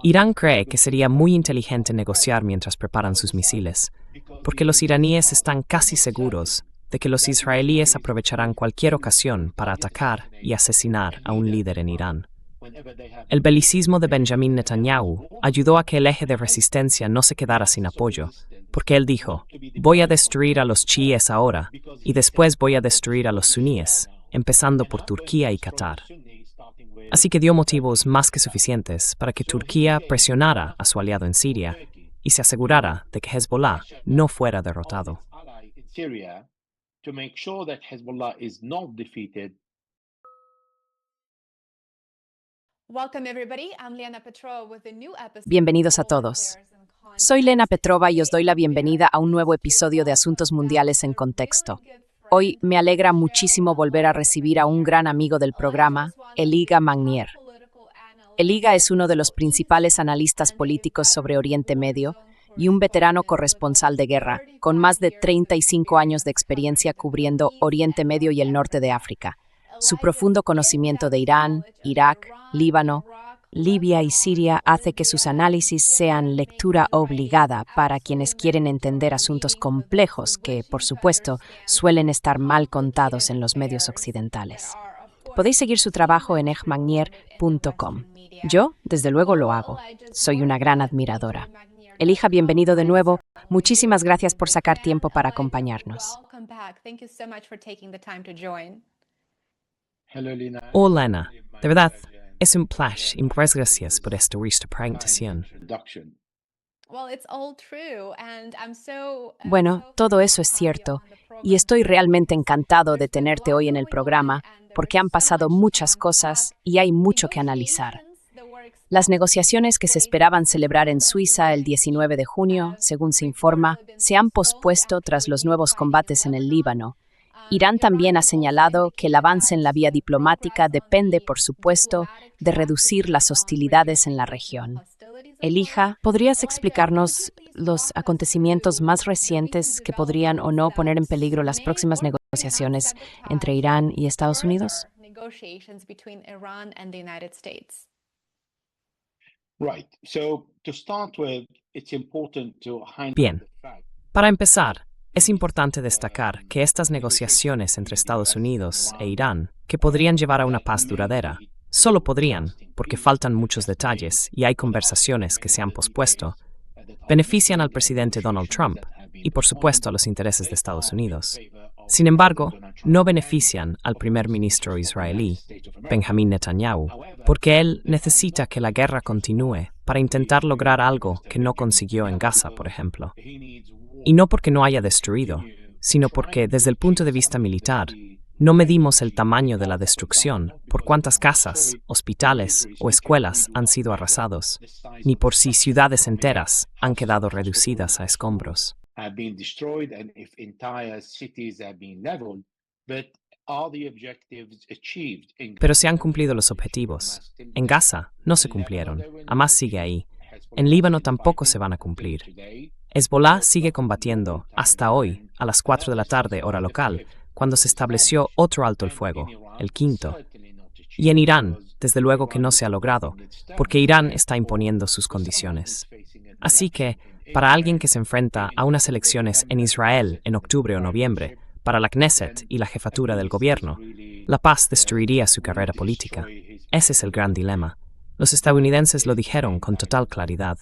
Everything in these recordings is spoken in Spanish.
Irán cree que sería muy inteligente negociar mientras preparan sus misiles, porque los iraníes están casi seguros de que los israelíes aprovecharán cualquier ocasión para atacar y asesinar a un líder en Irán. El belicismo de Benjamin Netanyahu ayudó a que el eje de resistencia no se quedara sin apoyo, porque él dijo: voy a destruir a los chiíes ahora y después voy a destruir a los suníes, empezando por Turquía y Qatar. Así que dio motivos más que suficientes para que Turquía presionara a su aliado en Siria y se asegurara de que Hezbollah no fuera derrotado. Bienvenidos a todos. Soy Lena Petrova y os doy la bienvenida a un nuevo episodio de Asuntos Mundiales en Contexto. Hoy me alegra muchísimo volver a recibir a un gran amigo del programa, Eliga Magnier. Eliga es uno de los principales analistas políticos sobre Oriente Medio y un veterano corresponsal de guerra, con más de 35 años de experiencia cubriendo Oriente Medio y el norte de África. Su profundo conocimiento de Irán, Irak, Líbano, Libia y Siria hace que sus análisis sean lectura obligada para quienes quieren entender asuntos complejos que, por supuesto, suelen estar mal contados en los medios occidentales. Podéis seguir su trabajo en egmagnier.com. Yo, desde luego, lo hago. Soy una gran admiradora. Elija, bienvenido de nuevo. Muchísimas gracias por sacar tiempo para acompañarnos. Oh, Lena, de verdad, es un placer y muchas gracias por esta presentación. Bueno, todo eso es cierto, y estoy realmente encantado de tenerte hoy en el programa, porque han pasado muchas cosas y hay mucho que analizar. Las negociaciones que se esperaban celebrar en Suiza el 19 de junio, según se informa, se han pospuesto tras los nuevos combates en el Líbano. Irán también ha señalado que el avance en la vía diplomática depende, por supuesto, de reducir las hostilidades en la región. Elija, ¿podrías explicarnos los acontecimientos más recientes que podrían o no poner en peligro las próximas negociaciones entre Irán y Estados Unidos? Bien, para empezar, es importante destacar que estas negociaciones entre Estados Unidos e Irán, que podrían llevar a una paz duradera, solo podrían, porque faltan muchos detalles y hay conversaciones que se han pospuesto, benefician al presidente Donald Trump y, por supuesto, a los intereses de Estados Unidos. Sin embargo, no benefician al primer ministro israelí, Benjamin Netanyahu, porque él necesita que la guerra continúe para intentar lograr algo que no consiguió en Gaza, por ejemplo. Y no porque no haya destruido, sino porque, desde el punto de vista militar, no medimos el tamaño de la destrucción por cuántas casas, hospitales o escuelas han sido arrasados, ni por si ciudades enteras han quedado reducidas a escombros. Pero se han cumplido los objetivos. En Gaza no se cumplieron. Hamas sigue ahí. En Líbano tampoco se van a cumplir. Hezbollah sigue combatiendo hasta hoy, a las 4 de la tarde, hora local, cuando se estableció otro alto el fuego, el quinto. Y en Irán, desde luego que no se ha logrado, porque Irán está imponiendo sus condiciones. Así que, para alguien que se enfrenta a unas elecciones en Israel en octubre o noviembre, para la Knesset y la jefatura del gobierno, la paz destruiría su carrera política. Ese es el gran dilema. Los estadounidenses lo dijeron con total claridad.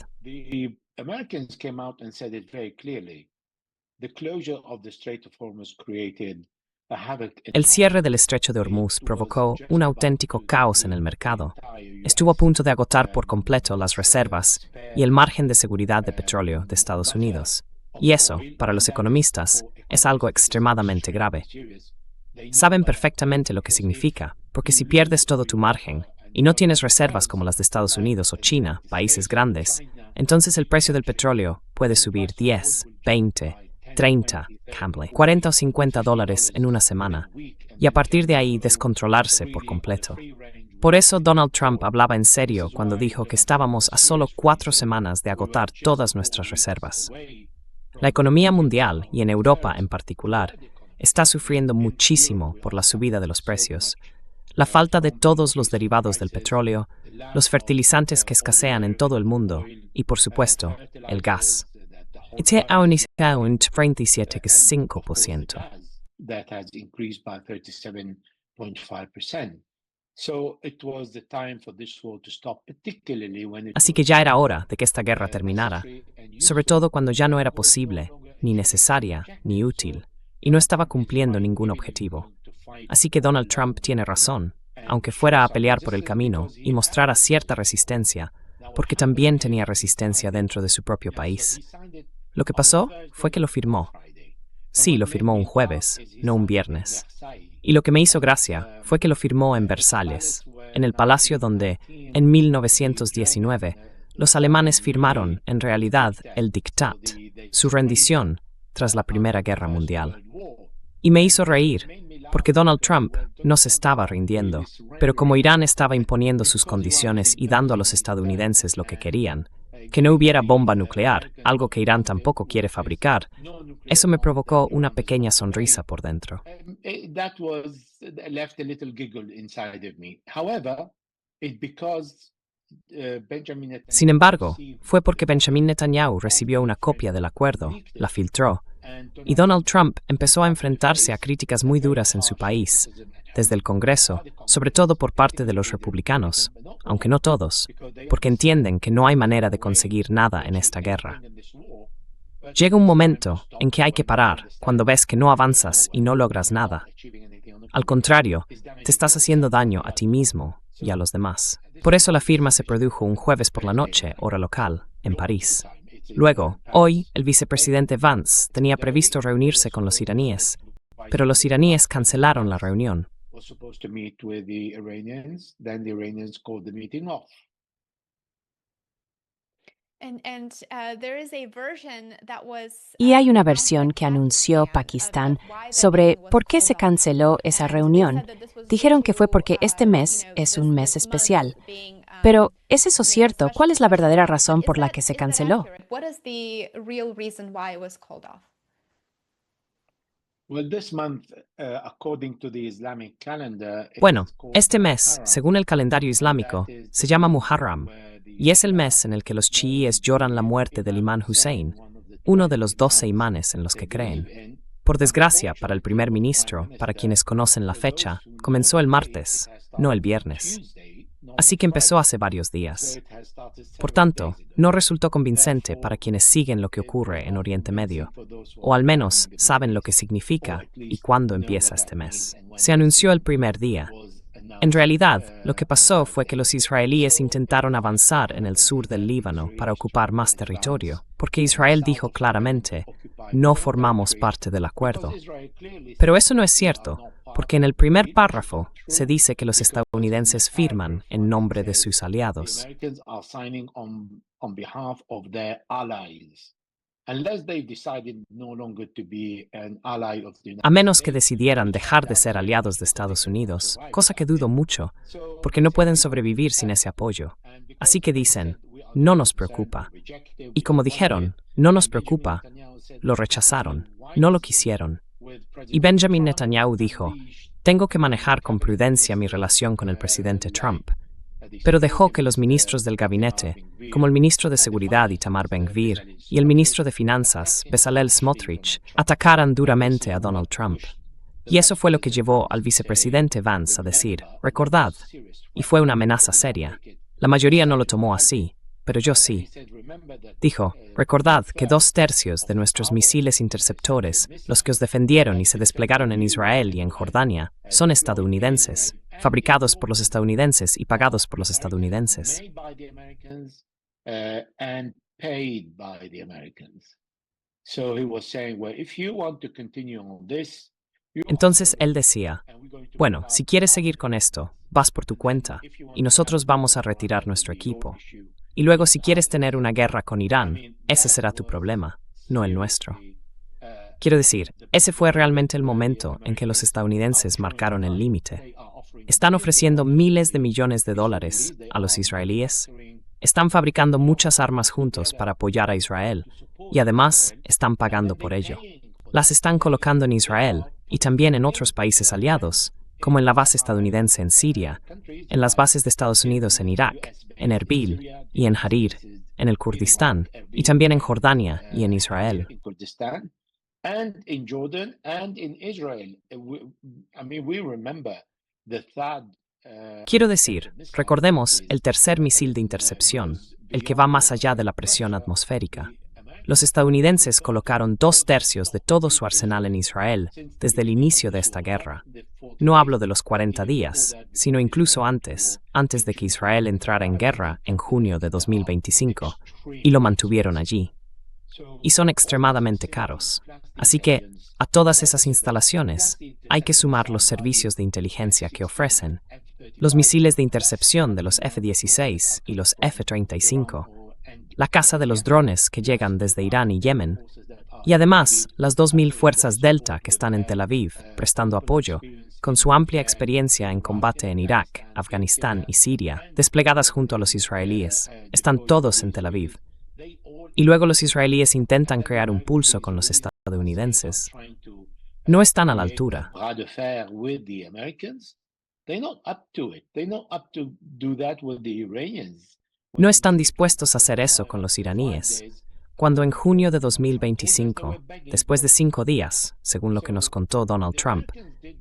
El cierre del estrecho de Hormuz provocó un auténtico caos en el mercado. Estuvo a punto de agotar por completo las reservas y el margen de seguridad de petróleo de Estados Unidos. Y eso, para los economistas, es algo extremadamente grave. Saben perfectamente lo que significa, porque si pierdes todo tu margen y no tienes reservas como las de Estados Unidos o China, países grandes, entonces el precio del petróleo puede subir 10, 20, 30, 40 o 50 dólares en una semana, y a partir de ahí descontrolarse por completo. Por eso Donald Trump hablaba en serio cuando dijo que estábamos a solo 4 semanas de agotar todas nuestras reservas. La economía mundial, y en Europa en particular, está sufriendo muchísimo por la subida de los precios. la falta de todos los derivados del petróleo, los fertilizantes que escasean en todo el mundo y, por supuesto, el gas. Este ha aumentado un 37,5%. Así que ya era hora de que esta guerra terminara, sobre todo cuando ya no era posible, ni necesaria, ni útil, y no estaba cumpliendo ningún objetivo. Así que Donald Trump tiene razón, aunque fuera a pelear por el camino y mostrara cierta resistencia, porque también tenía resistencia dentro de su propio país. Lo que pasó fue que lo firmó. Sí, lo firmó un jueves, no un viernes. Y lo que me hizo gracia fue que lo firmó en Versalles, en el palacio donde, en 1919, los alemanes firmaron, en realidad, el Diktat, su rendición tras la Primera Guerra Mundial. Y me hizo reír, porque Donald Trump no se estaba rindiendo, pero como Irán estaba imponiendo sus condiciones y dando a los estadounidenses lo que querían, que no hubiera bomba nuclear, algo que Irán tampoco quiere fabricar, eso me provocó una pequeña sonrisa por dentro. Sin embargo, fue porque Benjamin Netanyahu recibió una copia del acuerdo, la filtró, y Donald Trump empezó a enfrentarse a críticas muy duras en su país, desde el Congreso, sobre todo por parte de los republicanos, aunque no todos, porque entienden que no hay manera de conseguir nada en esta guerra. Llega un momento en que hay que parar cuando ves que no avanzas y no logras nada. Al contrario, te estás haciendo daño a ti mismo y a los demás. Por eso la firma se produjo un jueves por la noche, hora local, en París. Luego, hoy, el vicepresidente Vance tenía previsto reunirse con los iraníes, pero los iraníes cancelaron la reunión. Y hay una versión que anunció Pakistán sobre por qué se canceló esa reunión. Dijeron que fue porque este mes es un mes especial. Pero, ¿es eso cierto? ¿Cuál es la verdadera razón por la que se canceló? Bueno, este mes, según el calendario islámico, se llama Muharram, y es el mes en el que los chiíes lloran la muerte del imán Hussein, uno de los 12 imanes en los que creen. Por desgracia, para el primer ministro, para quienes conocen la fecha, comenzó el martes, no el viernes. Así que empezó hace varios días. Por tanto, no resultó convincente para quienes siguen lo que ocurre en Oriente Medio, o al menos saben lo que significa y cuándo empieza este mes. Se anunció el primer día. En realidad, lo que pasó fue que los israelíes intentaron avanzar en el sur del Líbano para ocupar más territorio, porque Israel dijo claramente, no formamos parte del acuerdo. Pero eso no es cierto, porque en el primer párrafo se dice que los estadounidenses firman en nombre de sus aliados. A menos que decidieran dejar de ser aliados de Estados Unidos, cosa que dudo mucho, porque no pueden sobrevivir sin ese apoyo. Así que dicen, no nos preocupa. Y como dijeron, no nos preocupa, lo rechazaron, no lo quisieron. Y Benjamin Netanyahu dijo, tengo que manejar con prudencia mi relación con el presidente Trump. Pero dejó que los ministros del gabinete, como el ministro de Seguridad Itamar Ben-Gvir y el ministro de Finanzas Bezalel Smotrich, atacaran duramente a Donald Trump. Y eso fue lo que llevó al vicepresidente Vance a decir, recordad, y fue una amenaza seria. La mayoría no lo tomó así, pero yo sí. Dijo, recordad que 2/3 de nuestros misiles interceptores, los que os defendieron y se desplegaron en Israel y en Jordania, son estadounidenses, fabricados por los estadounidenses y pagados por los estadounidenses. Entonces él decía, bueno, si quieres seguir con esto, vas por tu cuenta, y nosotros vamos a retirar nuestro equipo. Y luego si quieres tener una guerra con Irán, ese será tu problema, no el nuestro. Quiero decir, ese fue realmente el momento en que los estadounidenses marcaron el límite. Están ofreciendo miles de millones de dólares a los israelíes. Están fabricando muchas armas juntos para apoyar a Israel y además están pagando por ello. Las están colocando en Israel y también en otros países aliados, como en la base estadounidense en Siria, en las bases de Estados Unidos en Irak, en Erbil y en Harir, en el Kurdistán, y también en Jordania y en Israel. Quiero decir, recordemos el tercer misil de intercepción, el que va más allá de la presión atmosférica. Los estadounidenses colocaron 2/3 de todo su arsenal en Israel desde el inicio de esta guerra. No hablo de los 40 días, sino incluso antes de que Israel entrara en guerra en junio de 2025, y lo mantuvieron allí. Y son extremadamente caros. Así que, a todas esas instalaciones, hay que sumar los servicios de inteligencia que ofrecen, los misiles de intercepción de los F-16 y los F-35, la caza de los drones que llegan desde Irán y Yemen, y además las 2.000 fuerzas Delta que están en Tel Aviv prestando apoyo, con su amplia experiencia en combate en Irak, Afganistán y Siria, desplegadas junto a los israelíes. Están todos en Tel Aviv. Y luego los israelíes intentan crear un pulso con los estadounidenses. No están a la altura. No están dispuestos a hacer eso con los iraníes. Cuando en junio de 2025, después de 5 días, según lo que nos contó Donald Trump,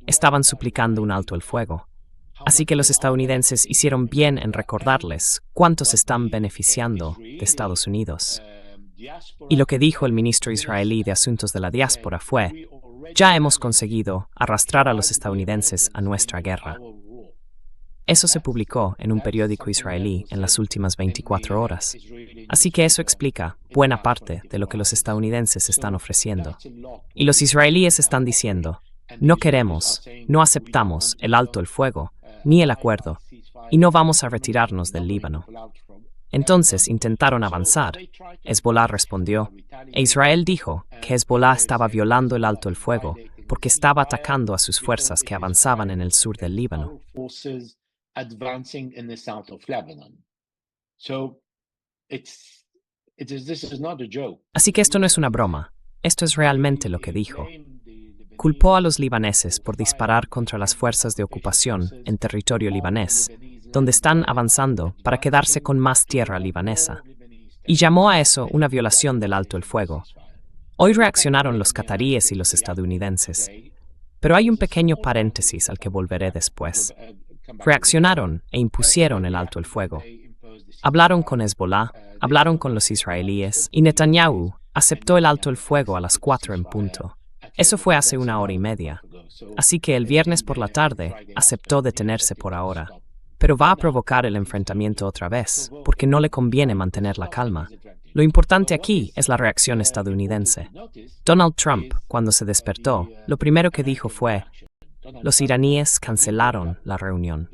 estaban suplicando un alto el fuego. Así que los estadounidenses hicieron bien en recordarles cuánto se están beneficiando de Estados Unidos. Y lo que dijo el ministro israelí de Asuntos de la Diáspora fue: ya hemos conseguido arrastrar a los estadounidenses a nuestra guerra. Eso se publicó en un periódico israelí en las últimas 24 horas. Así que eso explica buena parte de lo que los estadounidenses están ofreciendo. Y los israelíes están diciendo: no queremos, no aceptamos el alto el fuego, ni el acuerdo, y no vamos a retirarnos del Líbano. Entonces intentaron avanzar. Hezbollah respondió, e Israel dijo que Hezbollah estaba violando el alto el fuego porque estaba atacando a sus fuerzas que avanzaban en el sur del Líbano. Así que esto no es una broma, esto es realmente lo que dijo. Culpó a los libaneses por disparar contra las fuerzas de ocupación en territorio libanés, donde están avanzando para quedarse con más tierra libanesa, y llamó a eso una violación del alto el fuego. Hoy reaccionaron los cataríes y los estadounidenses, pero hay un pequeño paréntesis al que volveré después. Reaccionaron e impusieron el alto el fuego. Hablaron con Hezbollah, hablaron con los israelíes, y Netanyahu aceptó el alto el fuego a las 4 en punto. Eso fue hace 1 hora y media. Así que el viernes por la tarde aceptó detenerse por ahora. Pero va a provocar el enfrentamiento otra vez, porque no le conviene mantener la calma. Lo importante aquí es la reacción estadounidense. Donald Trump, cuando se despertó, lo primero que dijo fue: los iraníes cancelaron la reunión.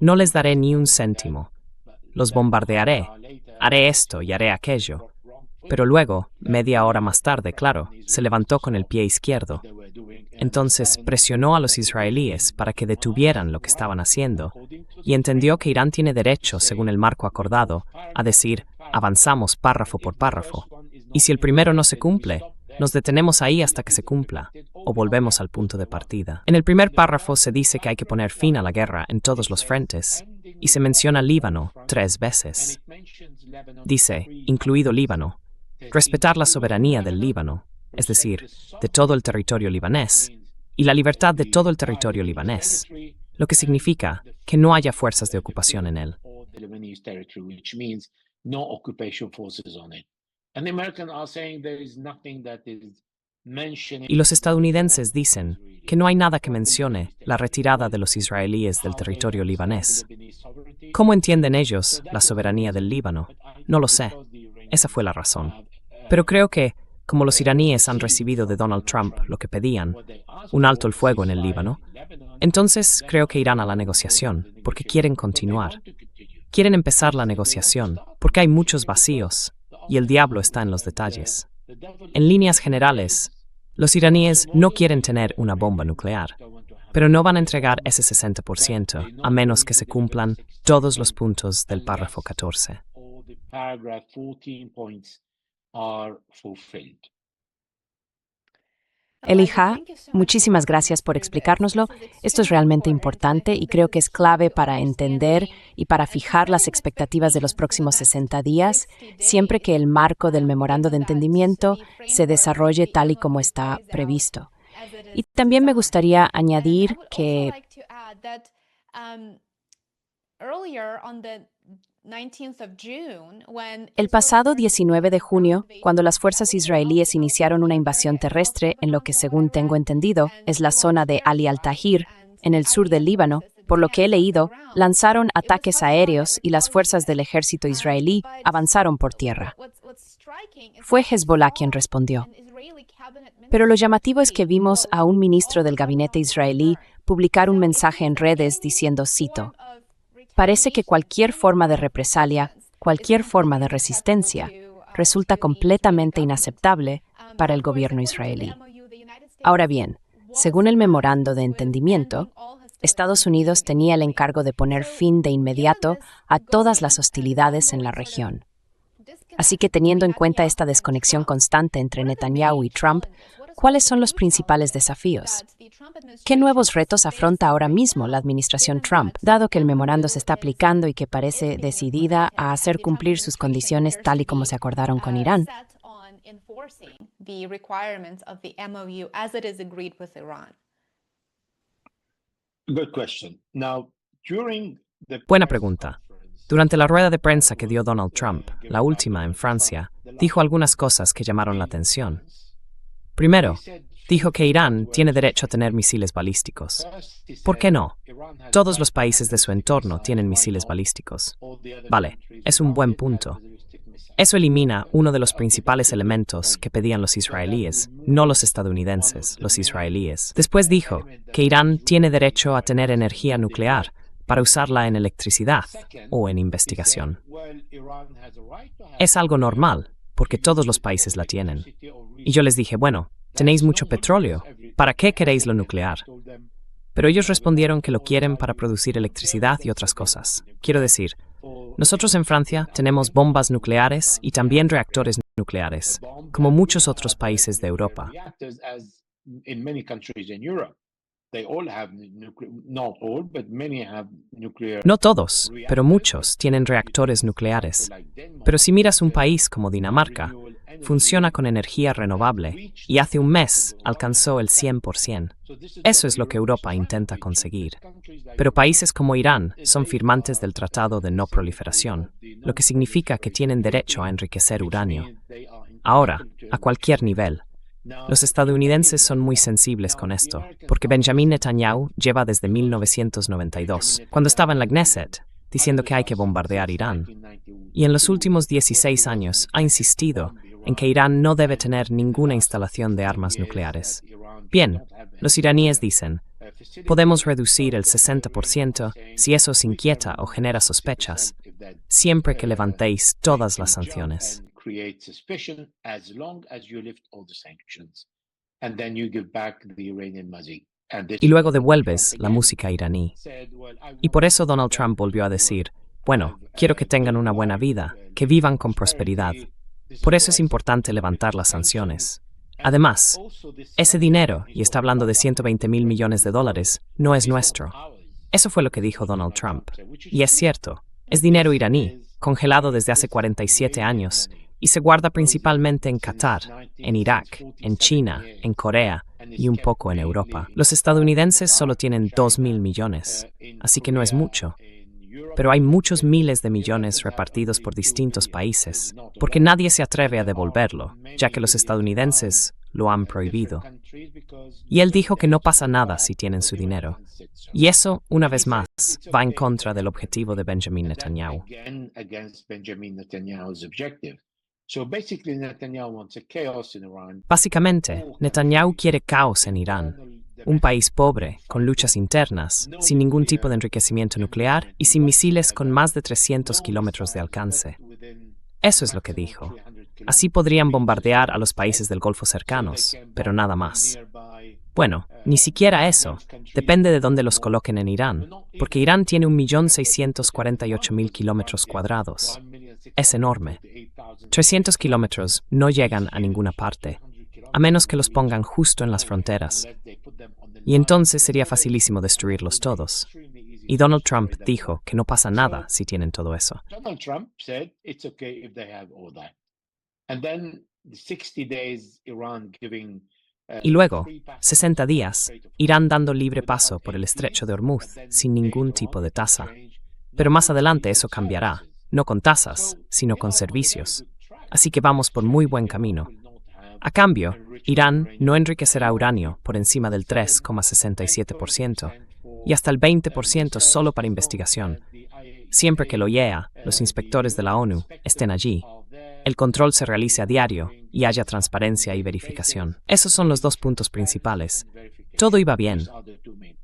No les daré ni un céntimo. Los bombardearé. Haré esto y haré aquello. Pero luego, media hora más tarde, claro, se levantó con el pie izquierdo. Entonces presionó a los israelíes para que detuvieran lo que estaban haciendo y entendió que Irán tiene derecho, según el marco acordado, a decir: avanzamos párrafo por párrafo. Y si el primero no se cumple, nos detenemos ahí hasta que se cumpla, o volvemos al punto de partida. En el primer párrafo se dice que hay que poner fin a la guerra en todos los frentes, y se menciona Líbano 3 veces. Dice, incluido Líbano, respetar la soberanía del Líbano, es decir, de todo el territorio libanés, y la libertad de todo el territorio libanés, lo que significa que no haya fuerzas de ocupación en él. Y los estadounidenses dicen que no hay nada que mencione la retirada de los israelíes del territorio libanés. ¿Cómo entienden ellos la soberanía del Líbano? No lo sé. Esa fue la razón. Pero creo que, como los iraníes han recibido de Donald Trump lo que pedían, un alto el fuego en el Líbano, entonces creo que irán a la negociación, porque quieren continuar. Quieren empezar la negociación, porque hay muchos vacíos, y el diablo está en los detalles. En líneas generales, los iraníes no quieren tener una bomba nuclear, pero no van a entregar ese 60% a menos que se cumplan todos los puntos del párrafo 14. Elija, muchísimas gracias por explicárnoslo. Esto es realmente importante y creo que es clave para entender y para fijar las expectativas de los próximos 60 días, siempre que el marco del memorando de entendimiento se desarrolle tal y como está previsto. Y también me gustaría añadir que el pasado 19 de junio, cuando las fuerzas israelíes iniciaron una invasión terrestre en lo que, según tengo entendido, es la zona de Ali al-Tahrir, en el sur del Líbano, por lo que he leído, lanzaron ataques aéreos y las fuerzas del ejército israelí avanzaron por tierra. Fue Hezbollah quien respondió. Pero lo llamativo es que vimos a un ministro del gabinete israelí publicar un mensaje en redes diciendo, cito, «Parece que cualquier forma de represalia, cualquier forma de resistencia, resulta completamente inaceptable para el gobierno israelí». Ahora bien, según el memorando de entendimiento, Estados Unidos tenía el encargo de poner fin de inmediato a todas las hostilidades en la región. Así que, teniendo en cuenta esta desconexión constante entre Netanyahu y Trump, ¿cuáles son los principales desafíos? ¿Qué nuevos retos afronta ahora mismo la administración Trump, dado que el memorando se está aplicando y que parece decidida a hacer cumplir sus condiciones tal y como se acordaron con Irán? Buena pregunta. Durante la rueda de prensa que dio Donald Trump, la última en Francia, dijo algunas cosas que llamaron la atención. Primero, dijo que Irán tiene derecho a tener misiles balísticos. ¿Por qué no? Todos los países de su entorno tienen misiles balísticos. Vale, es un buen punto. Eso elimina uno de los principales elementos que pedían los israelíes, no los estadounidenses, los israelíes. Después dijo que Irán tiene derecho a tener energía nuclear para usarla en electricidad o en investigación. Es algo normal, porque todos los países la tienen. Y yo les dije, bueno, tenéis mucho petróleo, ¿para qué queréis lo nuclear? Pero ellos respondieron que lo quieren para producir electricidad y otras cosas. Quiero decir, nosotros en Francia tenemos bombas nucleares y también reactores nucleares, como muchos otros países de Europa. No todos, pero muchos tienen reactores nucleares. Pero si miras un país como Dinamarca, funciona con energía renovable y hace un mes alcanzó el 100%. Eso es lo que Europa intenta conseguir. Pero países como Irán son firmantes del Tratado de No Proliferación, lo que significa que tienen derecho a enriquecer uranio. Ahora, a cualquier nivel. Los estadounidenses son muy sensibles con esto, porque Benjamin Netanyahu lleva desde 1992, cuando estaba en la Knesset, diciendo que hay que bombardear Irán. Y en los últimos 16 años ha insistido en que Irán no debe tener ninguna instalación de armas nucleares. Bien, los iraníes dicen, podemos reducir el 60% si eso os inquieta o genera sospechas, siempre que levantéis todas las sanciones. Y luego devuelves la música iraní. Y por eso Donald Trump volvió a decir, bueno, quiero que tengan una buena vida, que vivan con prosperidad. Por eso es importante levantar las sanciones. Además, ese dinero, y está hablando de 120.000 millones de dólares, no es nuestro. Eso fue lo que dijo Donald Trump. Y es cierto, es dinero iraní, congelado desde hace 47 años, y se guarda principalmente en Qatar, en Irak, en China, en Corea y un poco en Europa. Los estadounidenses solo tienen 2.000 millones, así que no es mucho. Pero hay muchos miles de millones repartidos por distintos países, porque nadie se atreve a devolverlo, ya que los estadounidenses lo han prohibido. Y él dijo que no pasa nada si tienen su dinero. Y eso, una vez más, va en contra del objetivo de Benjamin Netanyahu. Básicamente, Netanyahu quiere caos en Irán, un país pobre, con luchas internas, sin ningún tipo de enriquecimiento nuclear y sin misiles con más de 300 kilómetros de alcance. Eso es lo que dijo. Así podrían bombardear a los países del Golfo cercanos, pero nada más. Bueno, ni siquiera eso. Depende de dónde los coloquen en Irán, porque Irán tiene 1.648.000 kilómetros cuadrados. es enorme. 300 kilómetros no llegan a ninguna parte, a menos que los pongan justo en las fronteras. Y entonces sería facilísimo destruirlos todos. Y Donald Trump dijo que no pasa nada si tienen todo eso. Donald Trump said it's okay if they have all that. And then 60 days Iran giving Y luego, 60 días, Irán dando libre paso por el estrecho de Hormuz sin ningún tipo de tasa. Pero más adelante eso cambiará, no con tasas, sino con servicios. Así que vamos por muy buen camino. A cambio, Irán no enriquecerá uranio por encima del 3,67% y hasta el 20% solo para investigación. Siempre que la OIEA, los inspectores de la ONU, estén allí, el control se realice a diario y haya transparencia y verificación. Esos son los dos puntos principales. Todo iba bien.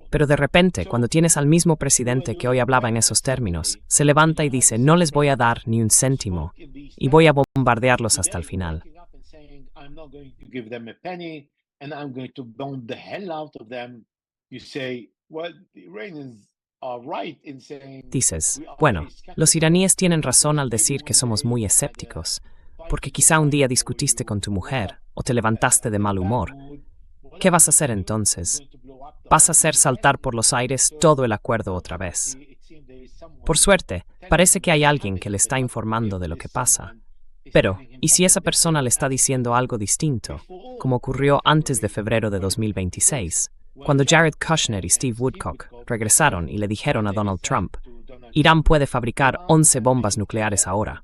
Pero de repente, cuando tienes al mismo presidente que hoy hablaba en esos términos, se levanta y dice, no les voy a dar ni un céntimo y voy a bombardearlos hasta el final. Dices, bueno, los iraníes tienen razón al decir que somos muy escépticos, porque quizá un día discutiste con tu mujer o te levantaste de mal humor. ¿Qué vas a hacer entonces? Vas a hacer saltar por los aires todo el acuerdo otra vez. Por suerte, parece que hay alguien que le está informando de lo que pasa. Pero, ¿y si esa persona le está diciendo algo distinto, como ocurrió antes de febrero de 2026? Cuando Jared Kushner y Steve Woodcock regresaron y le dijeron a Donald Trump, Irán puede fabricar 11 bombas nucleares ahora.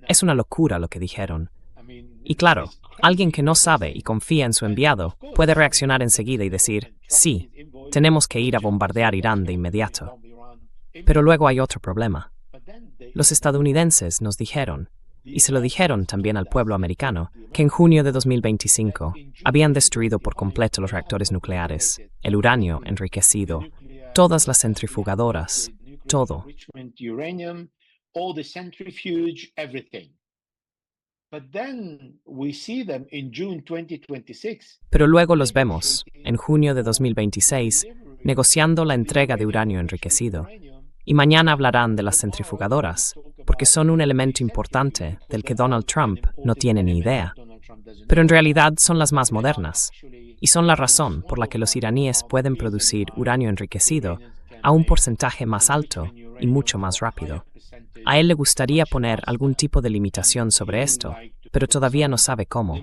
Es una locura lo que dijeron. Y claro, alguien que no sabe y confía en su enviado puede reaccionar enseguida y decir, sí, tenemos que ir a bombardear Irán de inmediato. Pero luego hay otro problema. Los estadounidenses nos dijeron, y se lo dijeron también al pueblo americano, que en junio de 2025 habían destruido por completo los reactores nucleares, el uranio enriquecido, todas las centrifugadoras, todo. Pero luego los vemos, en junio de 2026, negociando la entrega de uranio enriquecido. Y mañana hablarán de las centrifugadoras, porque son un elemento importante del que Donald Trump no tiene ni idea. Pero en realidad son las más modernas, y son la razón por la que los iraníes pueden producir uranio enriquecido a un porcentaje más alto y mucho más rápido. A él le gustaría poner algún tipo de limitación sobre esto, pero todavía no sabe cómo,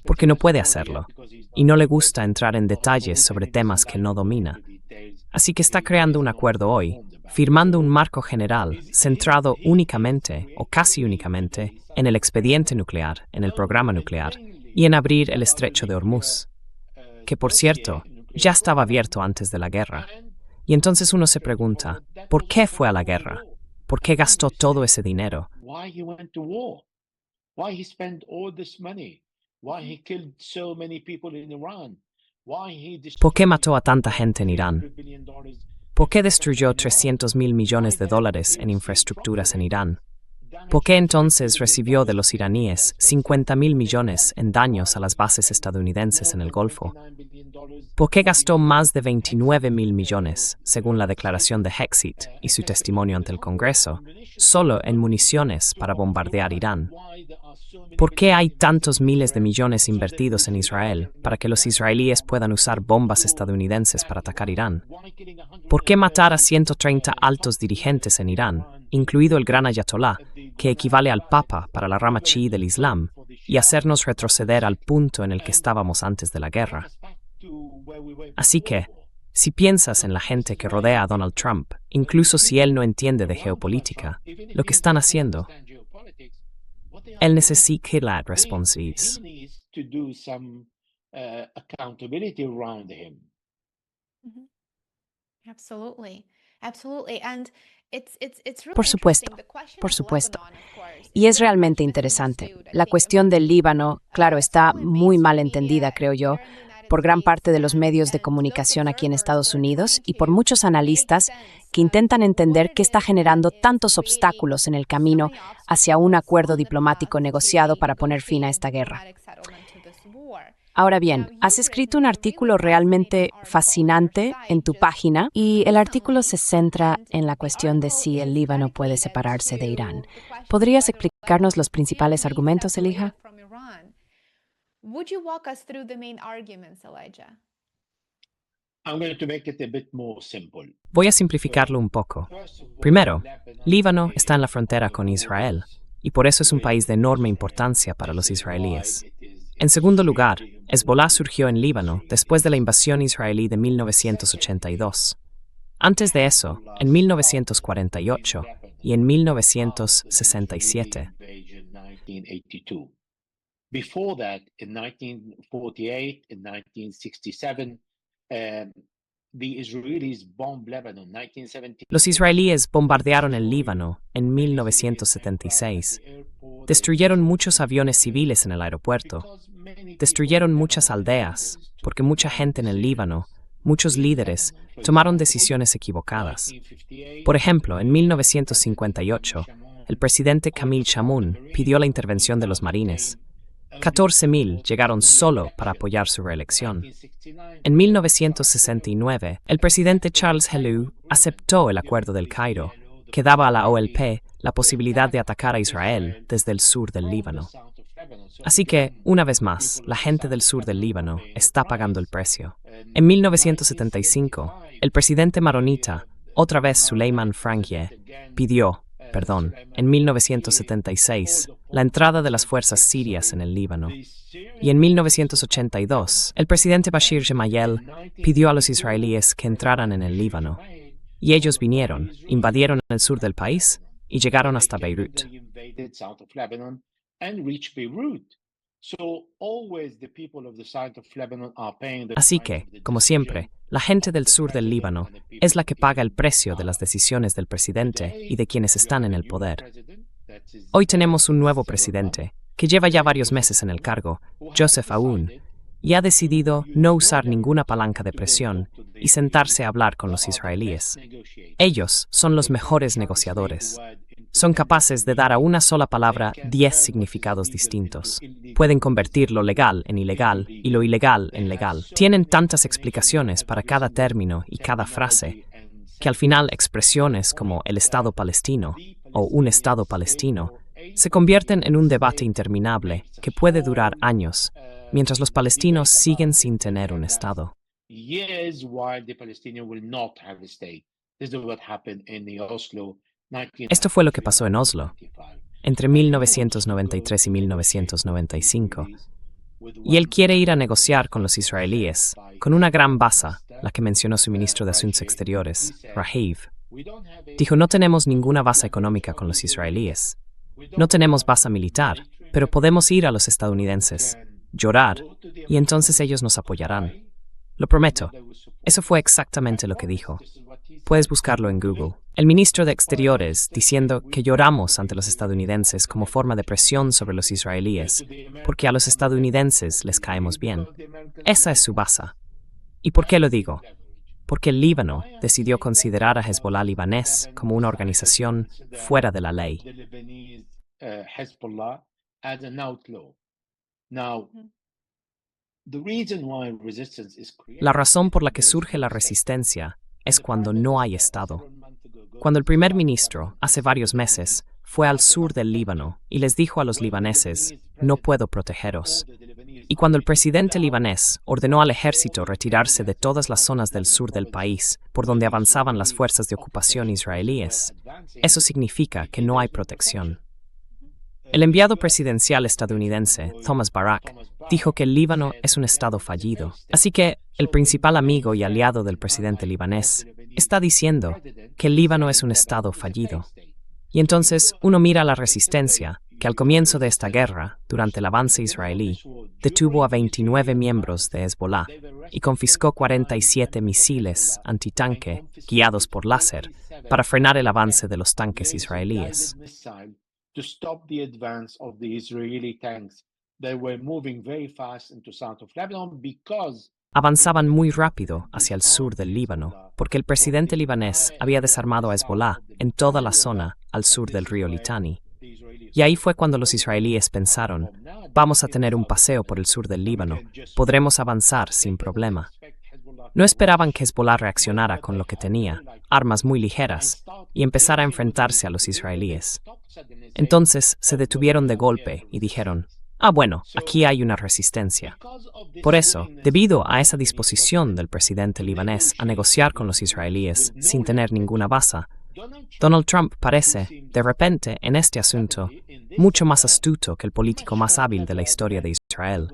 porque no puede hacerlo, y no le gusta entrar en detalles sobre temas que no domina. Así que está creando un acuerdo hoy, firmando un marco general centrado únicamente, o casi únicamente, en el expediente nuclear, en el programa nuclear, y en abrir el estrecho de Hormuz, que por cierto, ya estaba abierto antes de la guerra. Y entonces uno se pregunta, ¿por qué fue a la guerra? ¿Por qué gastó todo ese dinero? ¿Por qué mató a tanta gente en Irán? ¿Por qué destruyó 300.000 millones de dólares en infraestructuras en Irán? ¿Por qué entonces recibió de los iraníes 50.000 millones en daños a las bases estadounidenses en el Golfo? ¿Por qué gastó más de 29.000 millones, según la declaración de Hexit y su testimonio ante el Congreso, solo en municiones para bombardear Irán? ¿Por qué hay tantos miles de millones invertidos en Israel para que los israelíes puedan usar bombas estadounidenses para atacar Irán? ¿Por qué matar a 130 altos dirigentes en Irán, incluido el gran ayatolá, que equivale al Papa para la rama chií del Islam, y hacernos retroceder al punto en el que estábamos antes de la guerra? Así que, si piensas en la gente que rodea a Donald Trump, incluso si él no entiende de geopolítica, lo que están haciendo, él necesita responsives. Por supuesto, por supuesto. Y es realmente interesante. La cuestión del Líbano, claro, está muy mal entendida, creo yo, por gran parte de los medios de comunicación aquí en Estados Unidos y por muchos analistas que intentan entender qué está generando tantos obstáculos en el camino hacia un acuerdo diplomático negociado para poner fin a esta guerra. Ahora bien, has escrito un artículo realmente fascinante en tu página y el artículo se centra en la cuestión de si el Líbano puede separarse de Irán. ¿Podrías explicarnos los principales argumentos, Elijah? Would you walk us through the main arguments, Elijah? I'm going to make it a bit more simple. Voy a simplificarlo un poco. Primero, Líbano está en la frontera con Israel, y por eso es un país de enorme importancia para los israelíes. En segundo lugar, Hezbollah surgió en Líbano después de la invasión israelí de 1982. Antes de eso, en 1948 y en 1967. Before that, in 1948 and 1967, the Israelis bombed Lebanon. 1970. Los israelíes bombardearon el Líbano en 1976. Destruyeron muchos aviones civiles en el aeropuerto. Destruyeron muchas aldeas, porque mucha gente en el Líbano, muchos líderes, tomaron decisiones equivocadas. Por ejemplo, en 1958, el presidente Camille Chamoun pidió la intervención de los marines. 14,000 llegaron solo para apoyar su reelección. En 1969, el presidente Charles Helou aceptó el Acuerdo del Cairo, que daba a la OLP la posibilidad de atacar a Israel desde el sur del Líbano. Así que, una vez más, la gente del sur del Líbano está pagando el precio. En 1975, el presidente maronita, otra vez Suleiman Frangieh, pidió, en 1976, la entrada de las fuerzas sirias en el Líbano. Y en 1982, el presidente Bashir Gemayel pidió a los israelíes que entraran en el Líbano. Y ellos vinieron, invadieron el sur del país y llegaron hasta Beirut. Así que, como siempre, la gente del sur del Líbano es la que paga el precio de las decisiones del presidente y de quienes están en el poder. Hoy tenemos un nuevo presidente, que lleva ya varios meses en el cargo, Joseph Aoun, y ha decidido no usar ninguna palanca de presión y sentarse a hablar con los israelíes. Ellos son los mejores negociadores. Son capaces de dar a una sola palabra 10 significados distintos. Pueden convertir lo legal en ilegal y lo ilegal en legal. Tienen tantas explicaciones para cada término y cada frase, que al final expresiones como el Estado palestino o un Estado palestino se convierten en un debate interminable que puede durar años, mientras los palestinos siguen sin tener un Estado. Esto fue lo que pasó en Oslo, entre 1993 y 1995. Y él quiere ir a negociar con los israelíes, con una gran base, la que mencionó su ministro de Asuntos Exteriores, Rahiv. Dijo, no tenemos ninguna base económica con los israelíes. No tenemos base militar, pero podemos ir a los estadounidenses, llorar, y entonces ellos nos apoyarán. Lo prometo. Eso fue exactamente lo que dijo. Puedes buscarlo en Google. El ministro de Exteriores diciendo que lloramos ante los estadounidenses como forma de presión sobre los israelíes, porque a los estadounidenses les caemos bien. Esa es su base. ¿Y por qué lo digo? Porque el Líbano decidió considerar a Hezbollah libanés como una organización fuera de la ley. La razón por la que surge la resistencia es cuando no hay Estado. Cuando el primer ministro, hace varios meses, fue al sur del Líbano y les dijo a los libaneses, no puedo protegeros. Y cuando el presidente libanés ordenó al ejército retirarse de todas las zonas del sur del país por donde avanzaban las fuerzas de ocupación israelíes, eso significa que no hay protección. El enviado presidencial estadounidense, Thomas Barak, dijo que el Líbano es un estado fallido. Así que el principal amigo y aliado del presidente libanés está diciendo que el Líbano es un estado fallido. Y entonces uno mira la resistencia, que al comienzo de esta guerra, durante el avance israelí, detuvo a 29 miembros de Hezbollah y confiscó 47 misiles antitanque guiados por láser para frenar el avance de los tanques israelíes. To stop the advance of the Israeli tanks that were moving very fast into south of Lebanon because avanzaban muy rápido hacia el sur del Líbano, porque el presidente libanés había desarmado a Hezbollah en toda la zona al sur del río Litani. Y ahí fue cuando los israelíes pensaron, vamos a tener un paseo por el sur del Líbano, podremos avanzar sin problema. No esperaban que Hezbollah reaccionara con lo que tenía, armas muy ligeras, y empezara a enfrentarse a los israelíes. Entonces se detuvieron de golpe y dijeron, bueno, aquí hay una resistencia. Por eso, debido a esa disposición del presidente libanés a negociar con los israelíes sin tener ninguna base, Donald Trump parece, de repente, en este asunto, mucho más astuto que el político más hábil de la historia de Israel,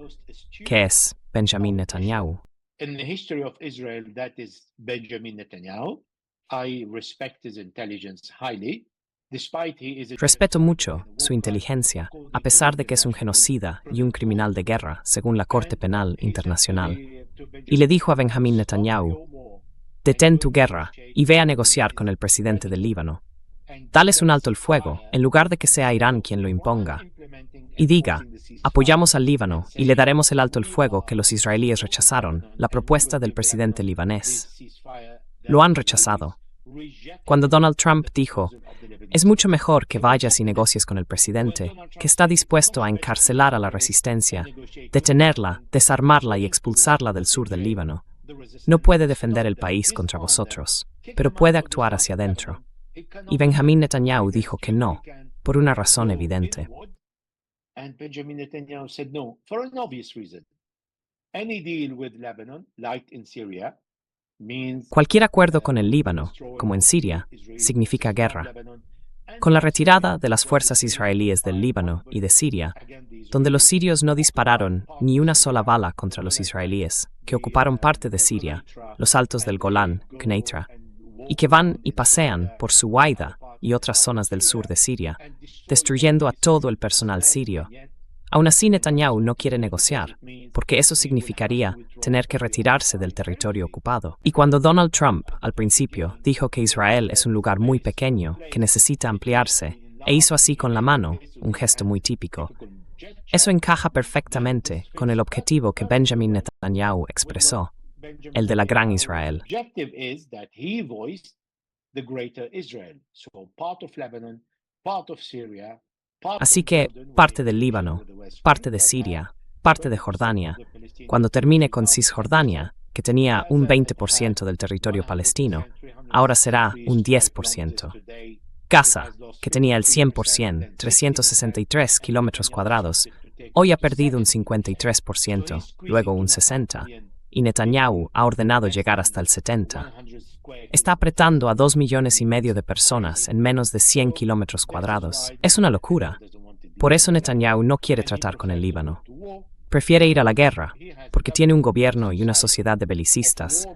que es Benjamin Netanyahu. In the history of Israel, that is Benjamin Netanyahu. I respect his intelligence highly. Respeto mucho su inteligencia, a pesar de que es un genocida y un criminal de guerra, según la Corte Penal Internacional. Y le dijo a Benjamin Netanyahu, detén tu guerra y ve a negociar con el presidente del Líbano. Dales un alto el fuego, en lugar de que sea Irán quien lo imponga. Y diga, apoyamos al Líbano y le daremos el alto el fuego que los israelíes rechazaron, la propuesta del presidente libanés. Lo han rechazado. Cuando Donald Trump dijo, es mucho mejor que vayas y negocies con el presidente, que está dispuesto a encarcelar a la resistencia, detenerla, desarmarla y expulsarla del sur del Líbano. No puede defender el país contra vosotros, pero puede actuar hacia adentro. Y Benjamin Netanyahu dijo que no, por una razón evidente. And Benjamin Netanyahu said no, for an obvious reason. Any deal with Lebanon, like in Syria, means Cualquier acuerdo con el Líbano, como en Siria, significa guerra. Con la retirada de las fuerzas israelíes del Líbano y de Siria, donde los sirios no dispararon ni una sola bala contra los israelíes, que ocuparon parte de Siria, los altos del Golán, Quneitra, y que van y pasean por Suwaida y otras zonas del sur de Siria, destruyendo a todo el personal sirio. Aún así, Netanyahu no quiere negociar, porque eso significaría tener que retirarse del territorio ocupado. Y cuando Donald Trump, al principio, dijo que Israel es un lugar muy pequeño, que necesita ampliarse, e hizo así con la mano, un gesto muy típico, eso encaja perfectamente con el objetivo que Benjamin Netanyahu expresó, el de la Gran Israel. Así que parte del Líbano, parte de Siria, parte de Jordania, cuando termine con Cisjordania, que tenía un 20% del territorio palestino, ahora será un 10%. Gaza, que tenía el 100%, 363 kilómetros cuadrados, hoy ha perdido un 53%, luego un 60%, y Netanyahu ha ordenado llegar hasta el 70%. Está apretando a 2,5 millones de personas en menos de 100 kilómetros cuadrados. Es una locura. Por eso Netanyahu no quiere tratar con el Líbano. Prefiere ir a la guerra, porque tiene un gobierno y una sociedad de belicistas,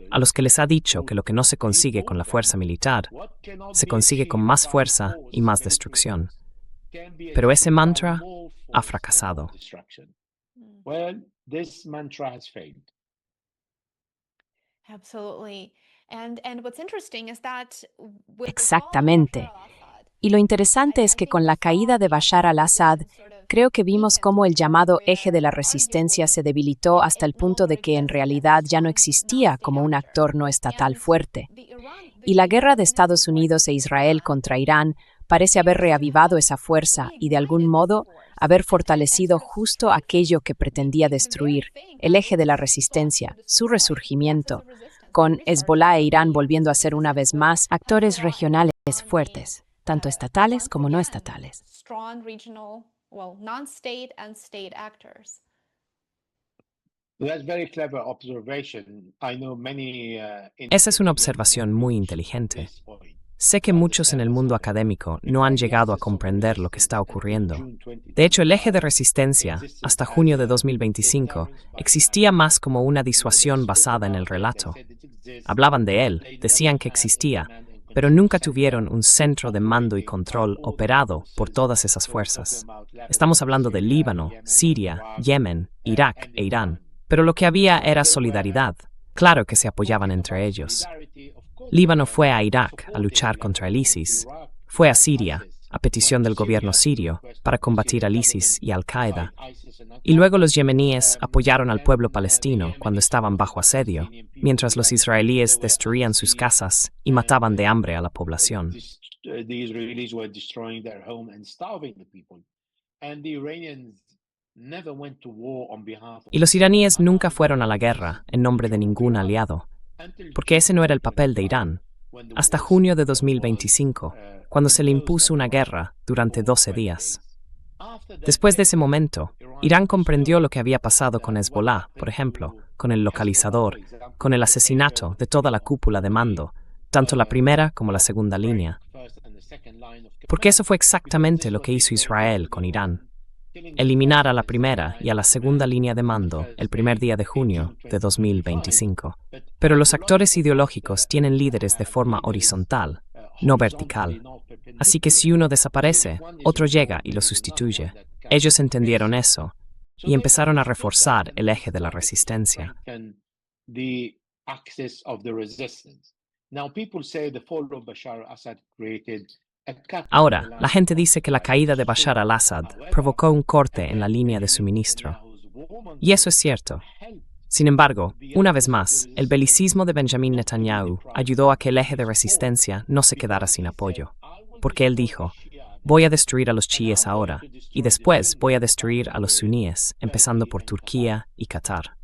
a los que les ha dicho que lo que no se consigue con la fuerza militar, se consigue con más fuerza y más destrucción. Pero ese mantra ha fracasado. Exactamente. Y lo interesante es que con la caída de Bashar al-Assad, creo que vimos cómo el llamado eje de la resistencia se debilitó hasta el punto de que en realidad ya no existía como un actor no estatal fuerte. Y la guerra de Estados Unidos e Israel contra Irán parece haber reavivado esa fuerza y de algún modo haber fortalecido justo aquello que pretendía destruir, el eje de la resistencia, su resurgimiento, con Hezbollah e Irán volviendo a ser una vez más actores regionales fuertes, tanto estatales como no estatales. Esa es una observación muy inteligente. Sé que muchos en el mundo académico no han llegado a comprender lo que está ocurriendo. De hecho, el eje de resistencia, hasta junio de 2025, existía más como una disuasión basada en el relato. Hablaban de él, decían que existía, pero nunca tuvieron un centro de mando y control operado por todas esas fuerzas. Estamos hablando de Líbano, Siria, Yemen, Irak e Irán. Pero lo que había era solidaridad. Claro que se apoyaban entre ellos. Líbano fue a Irak a luchar contra el ISIS, fue a Siria, a petición del gobierno sirio, para combatir al ISIS y Al-Qaeda. Y luego los yemeníes apoyaron al pueblo palestino cuando estaban bajo asedio, mientras los israelíes destruían sus casas y mataban de hambre a la población. The Israelis were destroying their home and starving the people. And the Iranians never went to war on behalf of... Y los iraníes nunca fueron a la guerra en nombre de ningún aliado, porque ese no era el papel de Irán, hasta junio de 2025, cuando se le impuso una guerra durante 12 días. Después de ese momento, Irán comprendió lo que había pasado con Hezbollah, por ejemplo, con el localizador, con el asesinato de toda la cúpula de mando, tanto la primera como la segunda línea. Porque eso fue exactamente lo que hizo Israel con Irán. Eliminar a la primera y a la segunda línea de mando el primer día de junio de 2025. Pero los actores ideológicos tienen líderes de forma horizontal, no vertical. Así que si uno desaparece, otro llega y lo sustituye. Ellos entendieron eso y empezaron a reforzar el eje de la resistencia. Ahora, la gente dice que la caída de Bashar al-Assad provocó un corte en la línea de suministro. Y eso es cierto. Sin embargo, una vez más, el belicismo de Benjamin Netanyahu ayudó a que el eje de resistencia no se quedara sin apoyo. Porque él dijo, voy a destruir a los chiíes ahora, y después voy a destruir a los suníes, empezando por Turquía y Qatar.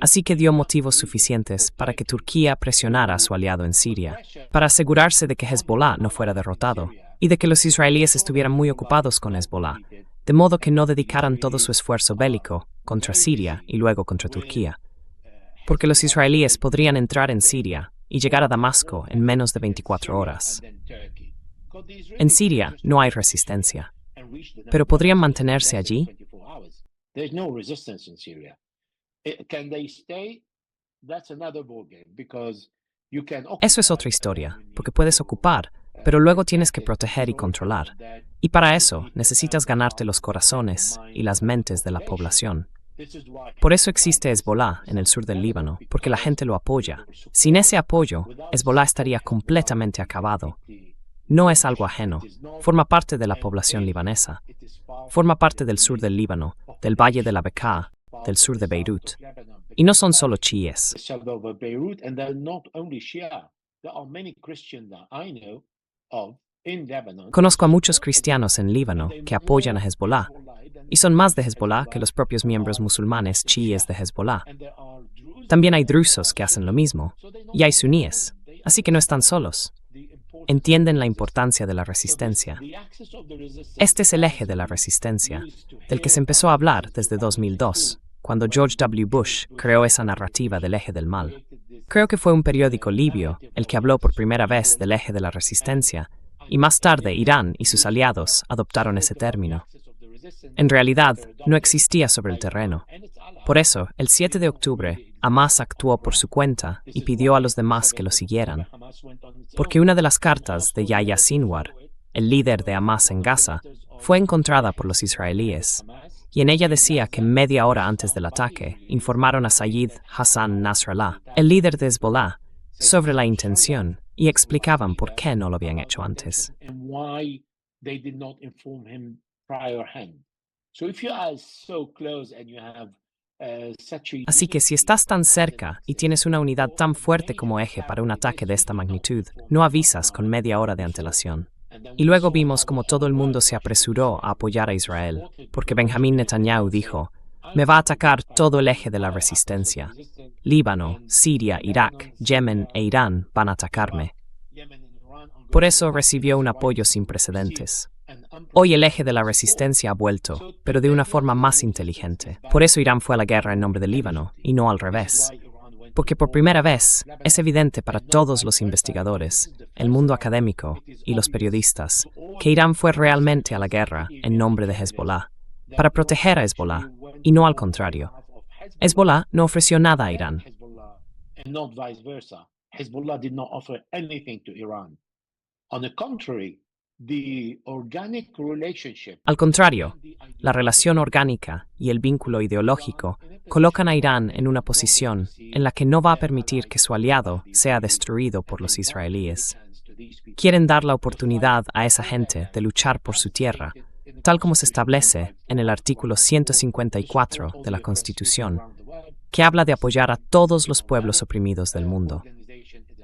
Así que dio motivos suficientes para que Turquía presionara a su aliado en Siria, para asegurarse de que Hezbollah no fuera derrotado, y de que los israelíes estuvieran muy ocupados con Hezbollah, de modo que no dedicaran todo su esfuerzo bélico contra Siria y luego contra Turquía. Porque los israelíes podrían entrar en Siria y llegar a Damasco en menos de 24 horas. En Siria no hay resistencia, pero ¿podrían mantenerse allí? Eso es otra historia, porque puedes ocupar, pero luego tienes que proteger y controlar. Y para eso necesitas ganarte los corazones y las mentes de la población. Por eso existe Hezbollah en el sur del Líbano, porque la gente lo apoya. Sin ese apoyo, Hezbollah estaría completamente acabado. No es algo ajeno, forma parte de la población libanesa. Forma parte del sur del Líbano, del valle de la Bekaa, del sur de Beirut. Y no son solo chiíes. Conozco a muchos cristianos en Líbano que apoyan a Hezbollah, y son más de Hezbollah que los propios miembros musulmanes chiíes de Hezbollah. También hay drusos que hacen lo mismo, y hay suníes, así que no están solos. Entienden la importancia de la resistencia. Este es el eje de la resistencia, del que se empezó a hablar desde 2002, cuando George W. Bush creó esa narrativa del eje del mal. Creo que fue un periódico libio el que habló por primera vez del eje de la resistencia, y más tarde Irán y sus aliados adoptaron ese término. En realidad, no existía sobre el terreno. Por eso, el 7 de octubre, Hamas actuó por su cuenta y pidió a los demás que lo siguieran. Porque una de las cartas de Yahya Sinwar, el líder de Hamas en Gaza, fue encontrada por los israelíes, y en ella decía que media hora antes del ataque informaron a Sayyid Hassan Nasrallah, el líder de Hezbollah, sobre la intención y explicaban por qué no lo habían hecho antes. Así que si estás tan cerca y tienes una unidad tan fuerte como eje para un ataque de esta magnitud, no avisas con media hora de antelación. Y luego vimos como todo el mundo se apresuró a apoyar a Israel, porque Benjamin Netanyahu dijo, me va a atacar todo el eje de la resistencia. Líbano, Siria, Irak, Yemen e Irán van a atacarme. Por eso recibió un apoyo sin precedentes. Hoy el eje de la resistencia ha vuelto, pero de una forma más inteligente. Por eso Irán fue a la guerra en nombre de Líbano, y no al revés. Porque por primera vez es evidente para todos los investigadores, el mundo académico y los periodistas, que Irán fue realmente a la guerra en nombre de Hezbollah, para proteger a Hezbollah, y no al contrario. Hezbollah no ofreció nada a Irán. Al contrario, la relación orgánica y el vínculo ideológico colocan a Irán en una posición en la que no va a permitir que su aliado sea destruido por los israelíes. Quieren dar la oportunidad a esa gente de luchar por su tierra, tal como se establece en el artículo 154 de la Constitución, que habla de apoyar a todos los pueblos oprimidos del mundo.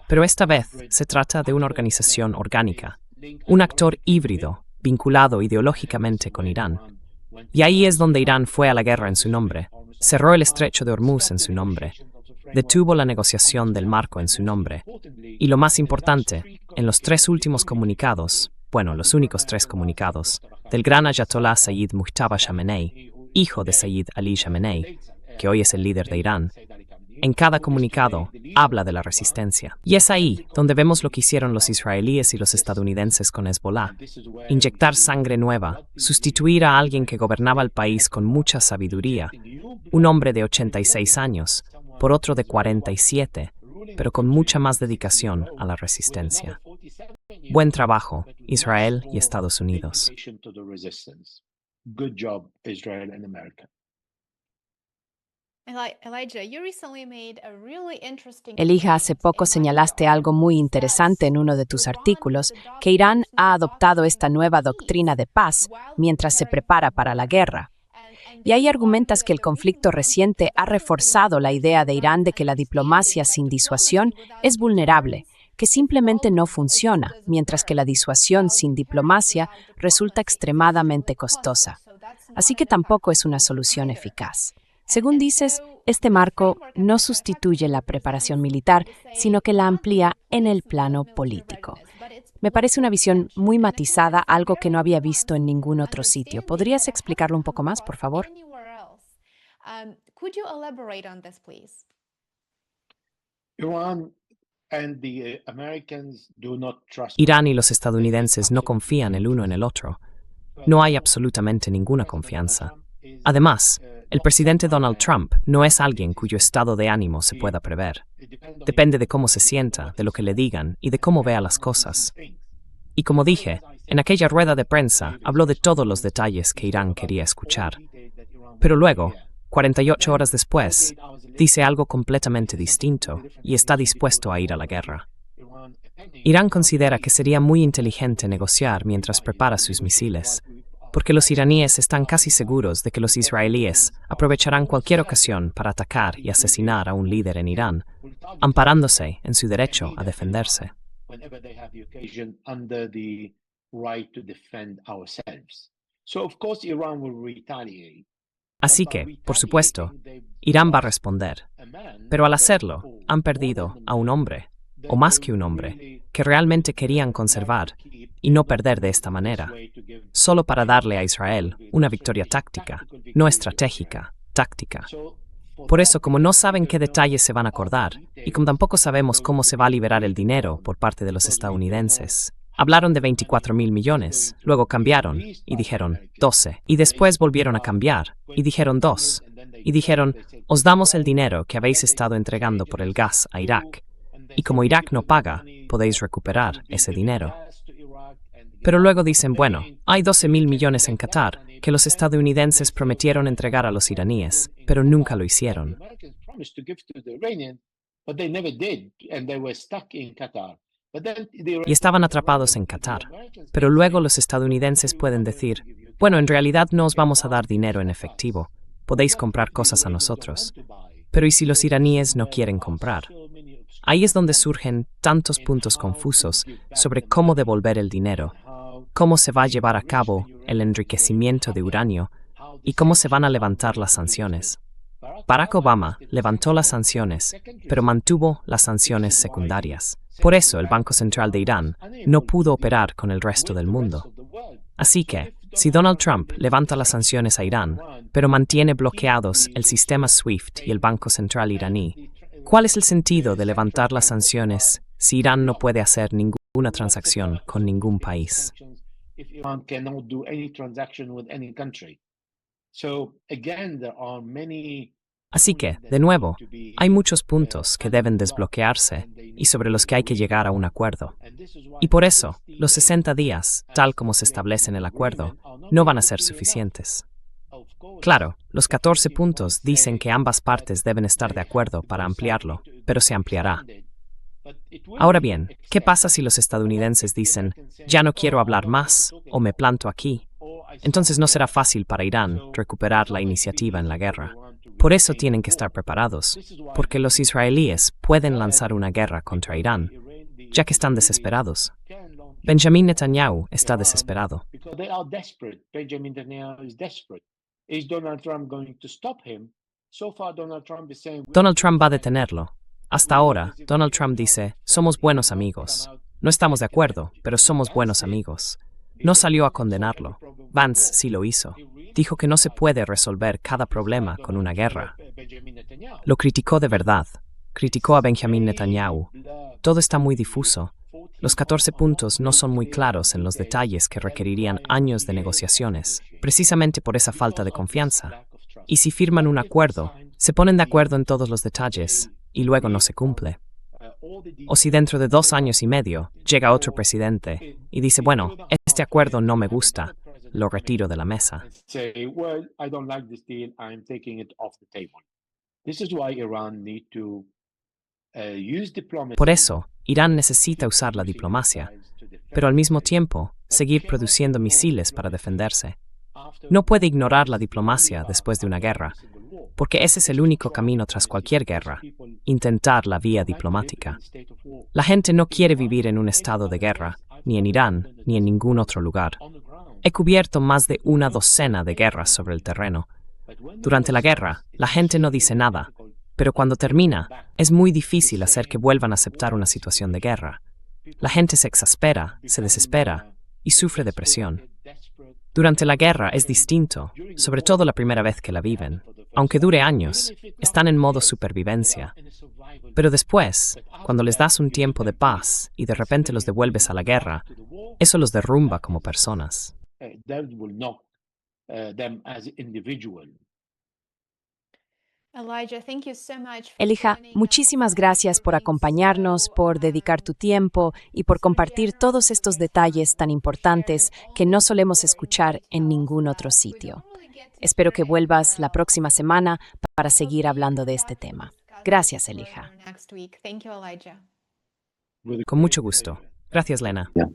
Pero esta vez se trata de una organización orgánica, un actor híbrido vinculado ideológicamente con Irán. Y ahí es donde Irán fue a la guerra en su nombre, cerró el estrecho de Hormuz en su nombre, detuvo la negociación del marco en su nombre. Y lo más importante, en los 3 últimos comunicados, bueno, los únicos 3 comunicados, del gran ayatolá Sayyid Mujtaba Khamenei, hijo de Sayyid Ali Khamenei, que hoy es el líder de Irán, en cada comunicado habla de la resistencia. Y es ahí donde vemos lo que hicieron los israelíes y los estadounidenses con Hezbollah. Inyectar sangre nueva, sustituir a alguien que gobernaba el país con mucha sabiduría, un hombre de 86 años, por otro de 47, pero con mucha más dedicación a la resistencia. Buen trabajo, Israel y Estados Unidos. Good job, Israel and America. Elijah, you recently made a really interesting Elijah, hace poco señalaste algo muy interesante en uno de tus artículos, que Irán ha adoptado esta nueva doctrina de paz mientras se prepara para la guerra. Y ahí argumentas que el conflicto reciente ha reforzado la idea de Irán de que la diplomacia sin disuasión es vulnerable, que simplemente no funciona, mientras que la disuasión sin diplomacia resulta extremadamente costosa. Así que tampoco es una solución eficaz. Según dices, este marco no sustituye la preparación militar, sino que la amplía en el plano político. Me parece una visión muy matizada, algo que no había visto en ningún otro sitio. ¿Podrías explicarlo un poco más, por favor? Could you elaborate on this, please? Iran and the Americans do not trust. Irán y los estadounidenses no confían el uno en el otro. No hay absolutamente ninguna confianza. Además, el presidente Donald Trump no es alguien cuyo estado de ánimo se pueda prever. Depende de cómo se sienta, de lo que le digan y de cómo vea las cosas. Y como dije, en aquella rueda de prensa habló de todos los detalles que Irán quería escuchar. Pero luego, 48 horas después, dice algo completamente distinto y está dispuesto a ir a la guerra. Irán considera que sería muy inteligente negociar mientras prepara sus misiles, porque los iraníes están casi seguros de que los israelíes aprovecharán cualquier ocasión para atacar y asesinar a un líder en Irán, amparándose en su derecho a defenderse. Así que, por supuesto, Irán va a responder, pero al hacerlo, han perdido a un hombre, o más que un hombre, que realmente querían conservar y no perder de esta manera, solo para darle a Israel una victoria táctica, no estratégica, táctica. Por eso, como no saben qué detalles se van a acordar, y como tampoco sabemos cómo se va a liberar el dinero por parte de los estadounidenses, hablaron de 24.000 millones, luego cambiaron y dijeron 12, y después volvieron a cambiar y dijeron 2, y dijeron, os damos el dinero que habéis estado entregando por el gas a Irak, y como Irak no paga, podéis recuperar ese dinero. Pero luego dicen, bueno, hay 12.000 millones en Qatar, que los estadounidenses prometieron entregar a los iraníes, pero nunca lo hicieron. Y estaban atrapados en Qatar. Pero luego los estadounidenses pueden decir, bueno, en realidad no os vamos a dar dinero en efectivo, podéis comprar cosas a nosotros. Pero ¿y si los iraníes no quieren comprar? Ahí es donde surgen tantos puntos confusos sobre cómo devolver el dinero, cómo se va a llevar a cabo el enriquecimiento de uranio y cómo se van a levantar las sanciones. Barack Obama levantó las sanciones, pero mantuvo las sanciones secundarias. Por eso el Banco Central de Irán no pudo operar con el resto del mundo. Así que, si Donald Trump levanta las sanciones a Irán, pero mantiene bloqueados el sistema SWIFT y el Banco Central iraní, ¿cuál es el sentido de levantar las sanciones si Irán no puede hacer ninguna transacción con ningún país? Así que, de nuevo, hay muchos puntos que deben desbloquearse y sobre los que hay que llegar a un acuerdo. Y por eso, los 60 días, tal como se establece en el acuerdo, no van a ser suficientes. Claro, los 14 puntos dicen que ambas partes deben estar de acuerdo para ampliarlo, pero se ampliará. Ahora bien, ¿qué pasa si los estadounidenses dicen, ya no quiero hablar más o me planto aquí? Entonces no será fácil para Irán recuperar la iniciativa en la guerra. Por eso tienen que estar preparados, porque los israelíes pueden lanzar una guerra contra Irán, ya que están desesperados. Benjamin Netanyahu está desesperado. They are desperate. Benjamin Netanyahu is desperate. Is Donald Trump going to stop him? So far, Donald Trump is saying Donald Trump va a detenerlo. Hasta ahora, Donald Trump dice, somos buenos amigos. No estamos de acuerdo, pero somos buenos amigos. No salió a condenarlo. Vance sí lo hizo. Dijo que no se puede resolver cada problema con una guerra. Lo criticó de verdad. Criticó a Benjamin Netanyahu. Todo está muy difuso. Los 14 puntos no son muy claros en los detalles que requerirían años de negociaciones, precisamente por esa falta de confianza. Y si firman un acuerdo, se ponen de acuerdo en todos los detalles, y luego no se cumple. O si dentro de 2 años y medio llega otro presidente y dice, bueno, este acuerdo no me gusta, lo retiro de la mesa. say, well, I don't like this deal. I'm taking it off the table. This is why Iran need to use diplomacy. Por eso, Irán necesita usar la diplomacia, pero al mismo tiempo, seguir produciendo misiles para defenderse. No puede ignorar la diplomacia después de una guerra, porque ese es el único camino tras cualquier guerra, intentar la vía diplomática. La gente no quiere vivir en un estado de guerra, ni en Irán, ni en ningún otro lugar. He cubierto más de una docena de guerras sobre el terreno. Durante la guerra, la gente no dice nada, pero cuando termina, es muy difícil hacer que vuelvan a aceptar una situación de guerra. La gente se exaspera, se desespera y sufre depresión. Durante la guerra es distinto, sobre todo la primera vez que la viven. Aunque dure años, están en modo supervivencia. Pero después, cuando les das un tiempo de paz y de repente los devuelves a la guerra, eso los derrumba como personas. That will knock them as individual. Elijah, thank you so much for Elijah, joining us. muchísimas gracias por acompañarnos, por dedicar tu tiempo y por compartir todos estos detalles tan importantes que no solemos escuchar en ningún otro sitio. Espero que vuelvas la próxima semana para seguir hablando de este tema. Gracias, Elijah. Next week. Thank you, Elijah. Con mucho gusto. Gracias, Lena.